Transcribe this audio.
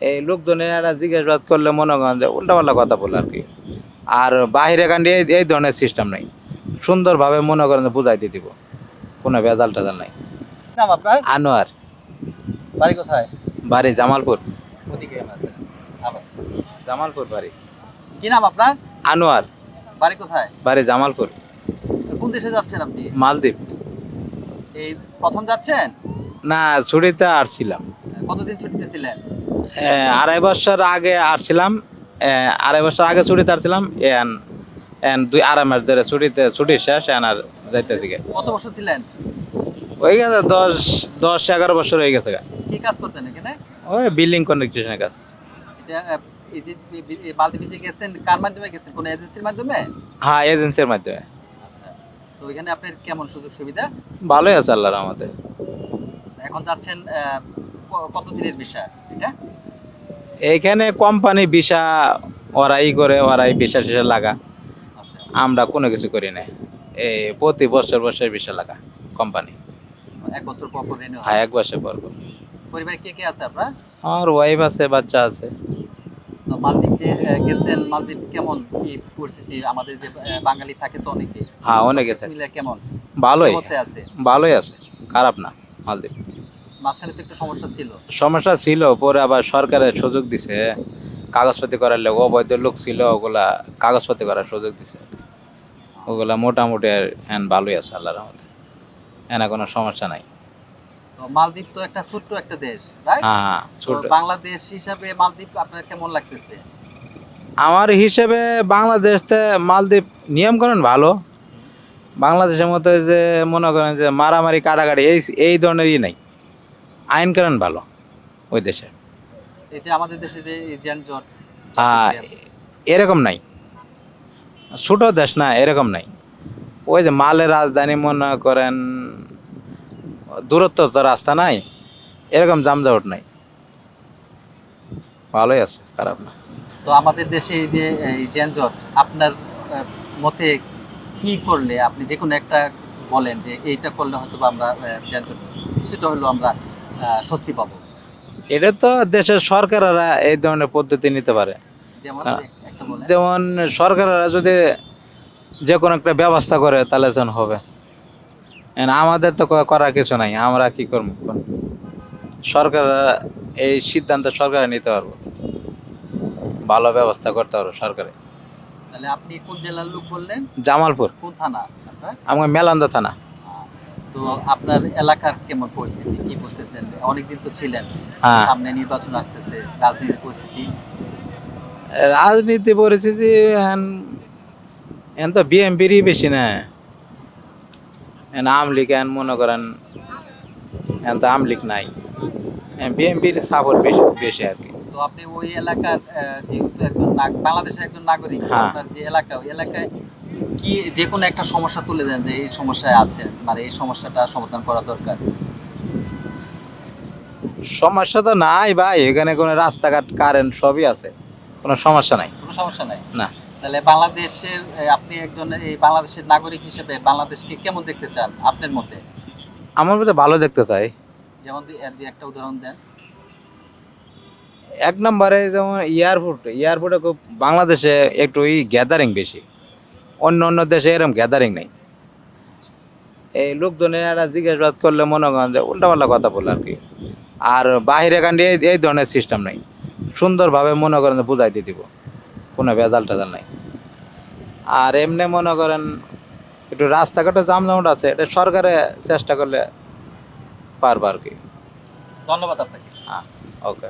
এই লোকজনে একটা জিজ্ঞাসাবাদ করলে মনে করেন যে উল্টাপাল্টা কথা বলে আর কি। আর বাহিরে কান্ডি এই ধরনের সিস্টেম নাই, সুন্দরভাবে মনে করেন যে বুঝাইতে দিব, কোনো ভেজাল টেজাল নাই। নাম আপনার? আনোয়ার। বাড়ি কোথায়? বাড়ি জামালপুর। ওদিকে আমাদের। আবার। জামালপুর বাড়ি। কি নাম আপনার? আনোয়ার। বাড়ি কোথায়? বাড়ি জামালপুর। কোন দেশে যাচ্ছেন আপনি? মালদ্বীপ। এই প্রথম যাচ্ছেন? না, ছুটিতে আসছিলাম। কতদিন ছুটিতে ছিলেন? 2.5 বছর আগে আসছিলাম। 2.5 বছর আগে ছুটিতে আসছিলাম। এন এন 2-2.5 মাস ধরে ছুটি শেষ, এন আর যাইতেছি গে। কত বছর ছিলেন? হয়ে গেছে 10-11 বছর হয়ে গেছে গা। কি কাজ করতেন এখানে? ওই বিল্ডিং কন্ট্রাকশনের কাজ। এটা এই যে মালদ্বীপে যে গেছেন কার মাধ্যমে গেছেন? কোন এজেন্সির মাধ্যমে? হ্যাঁ, এজেন্সির মাধ্যমে। আচ্ছা। তো এখানে আপনার কেমন সুযোগ সুবিধা? ভালোই আছে আল্লাহর রহমতে। এখন যাচ্ছেন কত দিনের ভিসা এটা? এইখানে কোম্পানি ভিসা ওরাই করে, ওরাই ভিসা টিসা লাগা, আচ্ছা। আমরা কোনো কিছু করি না। এই প্রতি বছর বছর ভিসা লাগা কোম্পানি। 1 বছর পর পর রিনিউ হ্যাঁ, হয়। 1 বছর পর পর। পরিবারে কে কে আছে আপনার? আমার ওয়াইফ আছে, বাচ্চা আছে। তো মালদ্বীপ যে গেছেন, মালদ্বীপ কেমন কি পরিস্থিতি? আমাদের যে বাঙালি থাকে তো অনেকে। হ্যাঁ, অনেকে সবকিছু থাকে। মিলে কেমন? ভালোই, কি অবস্থায় আছে? ভালোই আছে, খারাপ না মালদ্বীপ। মাঝখানে তো একটু সমস্যা ছিল। সমস্যা ছিল, পরে আবার সরকারের সুযোগ দিছে কাগজপাতি করার লোক, অবৈধ লোক ছিল ওগুলা কাগজপাতি করার সুযোগ দিছে। ওগুলা মোটামুটি এখন ভালোই আছে আল্লাহর রহমতে, এনা কোনো সমস্যা নাই। তো মালদ্বীপ তো একটা ছোট্ট একটা দেশ, রাইট? হ্যাঁ হ্যাঁ, তো ছোট। বাংলাদেশ হিসাবে মালদ্বীপ আপনার কেমন লাগতেছে? আমার হিসেবে বাংলাদেশতে মালদ্বীপ নিয়মকানুন ভালো। বাংলাদেশের মতো যে মনে করেন যে মারামারি কাটাকাটি এই ধরনেরই নাই, আইন কানুন ভালো ওই দেশে। এই যে আমাদের দেশে যে এই যানজট, এরকম নাই, ছোট দেশ না, এরকম নাই। ওই যে মালের রাজধানী মনে করেন, দূরত্ব তো রাস্তা নাই, এরকম জামজাট নাই, ভালোই আছে, খারাপ না। তো আমাদের দেশে এই যে এই যানজট, আপনার মতে কি করলে আপনি যে কোনো একটা বলেন যে এইটা করলে হয়তো বা আমরা যানজট কিছুটা হলেও আমরা স্বস্তি পাবো? এটা তো দেশের সরকারেরা এই ধরনের পদ্ধতি নিতে পারে। যেমন একটা বলেন। যেমন সরকারেরা যদি যে কোনো একটা ব্যবস্থা করে তাহলে যেন হবে। আমাদের তো করার কিছু নাই, আমরা কি করবো? সরকাররা এই সিদ্ধান্ত সরকারে নিতে পারবো, ভালো ব্যবস্থা করতে পারবো সরকারে। তাহলে আপনি কোন জেলার লোক বললেন? জামালপুর। কোন থানা আপনার? আমার মেলান্দা থানা। তো আপনার এলাকার কেমন পরিস্থিতি, কি বুঝতেছেন? অনেকদিন তো ছিলেন, হ্যাঁ, সামনে নির্বাচন আসতেছে, রাজনীতির পরিস্থিতি। রাজনীতি পরিস্থিতি এখন এখন তো বিএমপিরই বেশি না, এখন আমলিগ এখন মনে করেন, এখন তো আমলিগ নাই, বিএমপির সাপোর্ট বেশি বেশি আর কি। তো আপনি ওই এলাকার যেহেতু একজন বাংলাদেশের একজন নাগরিক, হ্যাঁ। আপনার যে এলাকা, ওই এলাকায় কি যে কোনো একটা সমস্যা তুলে দেন যে এই সমস্যায় আছেন, মানে এই সমস্যাটা সমাধান করা দরকার? সমস্যা তো নাই ভাই, এখানে কোনো রাস্তাঘাট কারেন্ট সবই আছে, কোনো সমস্যা নাই। কোনো সমস্যা নাই? না। তাহলে বাংলাদেশের আপনি একজন এই বাংলাদেশের নাগরিক হিসেবে বাংলাদেশকে কেমন দেখতে চান আপনার মতে? আমার মধ্যে ভালো দেখতে চাই। যেমন এর একটা উদাহরণ দেন। 1 নম্বরে যেমন এয়ারপোর্টে খুব বাংলাদেশে একটু গ্যাদারিং বেশি, অন্য অন্য দেশে এরকম গ্যাদারিং নেই। এই লোকজনে একটা জিজ্ঞাসাবাদ করলে মনে করেন যে উল্টাপাল্টা কথা বলে আর কি। আর বাহিরে কান্ডি এই ধরনের সিস্টেম নেই, সুন্দরভাবে মনে করেন যে বুঝাইতে দিব, কোনো ভেজাল টেজাল নাই। আর এমনি মনে করেন একটু রাস্তাঘাটে জামজামট আছে, এটা সরকারে চেষ্টা করলে পারবে আর কি। ধন্যবাদ আপনাকে। হ্যাঁ, ওকে।